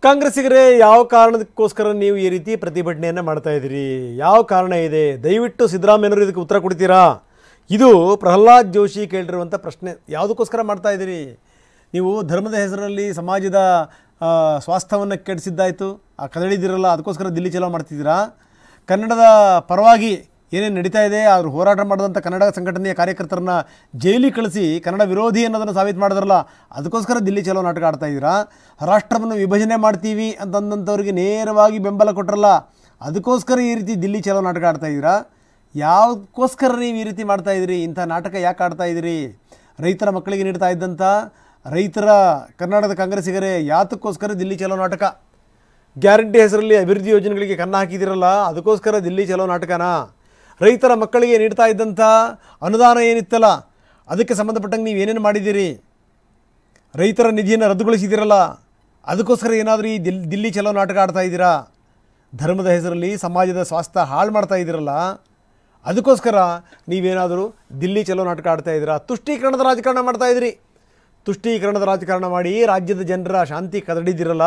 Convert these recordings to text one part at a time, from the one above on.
ಕಾಂಗ್ರೆಸ್ಸಿಗರೇ ಯಾವ ಕಾರಣಕ್ಕೋಸ್ಕರ ನೀವು ಈ ರೀತಿ ಪ್ರತಿಭಟನೆಯನ್ನು ಮಾಡ್ತಾ ಇದ್ದೀರಿ? ಯಾವ ಕಾರಣ ಇದೆ? ದಯವಿಟ್ಟು ಸಿದ್ದರಾಮಯ್ಯನವರು ಇದಕ್ಕೆ ಉತ್ತರ ಕೊಡ್ತೀರಾ? ಇದು ಪ್ರಹ್ಲಾದ್ ಜೋಶಿ ಕೇಳಿರುವಂಥ ಪ್ರಶ್ನೆ. ಯಾವುದಕ್ಕೋಸ್ಕರ ಮಾಡ್ತಾ ಇದ್ದೀರಿ ನೀವು? ಧರ್ಮದ ಹೆಸರಲ್ಲಿ ಸಮಾಜದ ಸ್ವಾಸ್ಥ್ಯವನ್ನು ಕೆಡಿಸಿದ್ದಾಯಿತು, ಕದಡಿದಿರಲ್ಲ, ಅದಕ್ಕೋಸ್ಕರ ದಿಲ್ಲಿ ಚಲೋ ಮಾಡ್ತಿದ್ದೀರಾ? ಕನ್ನಡದ ಪರವಾಗಿ ಏನೇನು ನಡೀತಾ ಇದೆ ಅವರು ಹೋರಾಟ ಮಾಡಿದಂಥ ಕನ್ನಡ ಸಂಘಟನೆಯ ಕಾರ್ಯಕರ್ತರನ್ನ ಜೈಲಿಗೆ ಕಳಿಸಿ ಕನ್ನಡ ವಿರೋಧಿ ಅನ್ನೋದನ್ನು ಸಾಬೀತು ಮಾಡಿದ್ರಲ್ಲ, ಅದಕ್ಕೋಸ್ಕರ ದಿಲ್ಲಿ ಚಲೋ ನಾಟಕ ಆಡ್ತಾ ಇದ್ದೀರಾ? ರಾಷ್ಟ್ರವನ್ನು ವಿಭಜನೆ ಮಾಡ್ತೀವಿ ಅಂತಂದಂಥವ್ರಿಗೆ ನೇರವಾಗಿ ಬೆಂಬಲ ಕೊಟ್ಟರಲ್ಲ, ಅದಕ್ಕೋಸ್ಕರ ಈ ರೀತಿ ದಿಲ್ಲಿ ಚಲೋ ನಾಟಕ ಆಡ್ತಾ ಇದ್ದೀರಾ? ಯಾವುದಕ್ಕೋಸ್ಕರ ನೀವು ಈ ರೀತಿ ಮಾಡ್ತಾಯಿದ್ದೀರಿ? ಇಂಥ ನಾಟಕ ಯಾಕೆ ಆಡ್ತಾ ಇದ್ದೀರಿ? ರೈತರ ಮಕ್ಕಳಿಗೆ ನೀಡ್ತಾ ಇದ್ದಂಥ ರೈತರ ಕರ್ನಾಟಕದ ಕಾಂಗ್ರೆಸ್ಸಿಗರೇ ಯಾತಕ್ಕೋಸ್ಕರ ದಿಲ್ಲಿ ಚಲೋ ನಾಟಕ? ಗ್ಯಾರಂಟಿ ಹೆಸರಲ್ಲಿ ಅಭಿವೃದ್ಧಿ ಯೋಜನೆಗಳಿಗೆ ಕನ್ನ ಹಾಕಿದ್ದೀರಲ್ಲ, ಅದಕ್ಕೋಸ್ಕರ ದಿಲ್ಲಿ ಚಲೋ ನಾಟಕನಾ? ರೈತರ ಮಕ್ಕಳಿಗೆ ನೀಡ್ತಾ ಇದ್ದಂಥ ಅನುದಾನ ಏನಿತ್ತಲ್ಲ, ಅದಕ್ಕೆ ಸಂಬಂಧಪಟ್ಟಂಗೆ ನೀವು ಏನೇನು ಮಾಡಿದ್ದೀರಿ? ರೈತರ ನಿಧಿಯನ್ನು ರದ್ದುಗೊಳಿಸಿದ್ದೀರಲ್ಲ, ಅದಕ್ಕೋಸ್ಕರ ಏನಾದರೂ ಈ ದಿಲ್ಲಿ ಚಲೋ ನಾಟಕ ಆಡ್ತಾ ಇದ್ದೀರಾ? ಧರ್ಮದ ಹೆಸರಲ್ಲಿ ಸಮಾಜದ ಸ್ವಾಸ್ಥ್ಯ ಹಾಳು ಮಾಡ್ತಾ ಇದ್ದೀರಲ್ಲ, ಅದಕ್ಕೋಸ್ಕರ ನೀವೇನಾದರೂ ದಿಲ್ಲಿ ಚಲೋ ನಾಟಕ ಆಡ್ತಾ ಇದ್ದೀರಾ? ತುಷ್ಟೀಕರಣದ ರಾಜಕಾರಣ ಮಾಡ್ತಾಯಿದ್ದೀರಿ. ತುಷ್ಟೀಕರಣದ ರಾಜಕಾರಣ ಮಾಡಿ ರಾಜ್ಯದ ಜನರ ಶಾಂತಿ ಕದಡಿದಿರಲ್ಲ,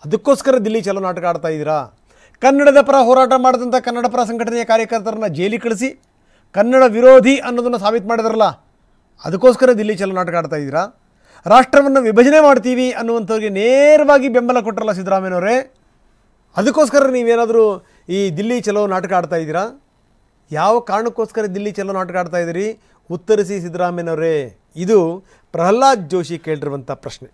ಅದಕ್ಕೋಸ್ಕರ ದಿಲ್ಲಿ ಚಲೋ ನಾಟಕ ಆಡ್ತಾ ಇದ್ದೀರಾ? ಕನ್ನಡದ ಪರ ಹೋರಾಟ ಮಾಡಿದಂಥ ಕನ್ನಡ ಪರ ಸಂಘಟನೆಯ ಕಾರ್ಯಕರ್ತರನ್ನ ಜೈಲಿಗೆ ಕಳಿಸಿ ಕನ್ನಡ ವಿರೋಧಿ ಅನ್ನೋದನ್ನು ಸಾಬೀತು ಮಾಡಿದ್ರಲ್ಲ, ಅದಕ್ಕೋಸ್ಕರ ದಿಲ್ಲಿ ಚಲೋ ನಾಟಕ ಆಡ್ತಾ ಇದ್ದೀರಾ? ರಾಷ್ಟ್ರವನ್ನು ವಿಭಜನೆ ಮಾಡ್ತೀವಿ ಅನ್ನುವಂಥವ್ರಿಗೆ ನೇರವಾಗಿ ಬೆಂಬಲ ಕೊಟ್ಟರಲ್ಲ ಸಿದ್ದರಾಮಯ್ಯನವರೇ, ಅದಕ್ಕೋಸ್ಕರ ನೀವೇನಾದರೂ ಈ ದಿಲ್ಲಿ ಚಲೋ ನಾಟಕ ಆಡ್ತಾ ಇದ್ದೀರಾ? ಯಾವ ಕಾರಣಕ್ಕೋಸ್ಕರ ದಿಲ್ಲಿ ಚಲೋ ನಾಟಕ ಆಡ್ತಾ ಇದ್ದೀರಿ? ಉತ್ತರಿಸಿ ಸಿದ್ದರಾಮಯ್ಯನವರೇ. ಇದು ಪ್ರಹ್ಲಾದ್ ಜೋಶಿ ಕೇಳಿರುವಂಥ ಪ್ರಶ್ನೆ.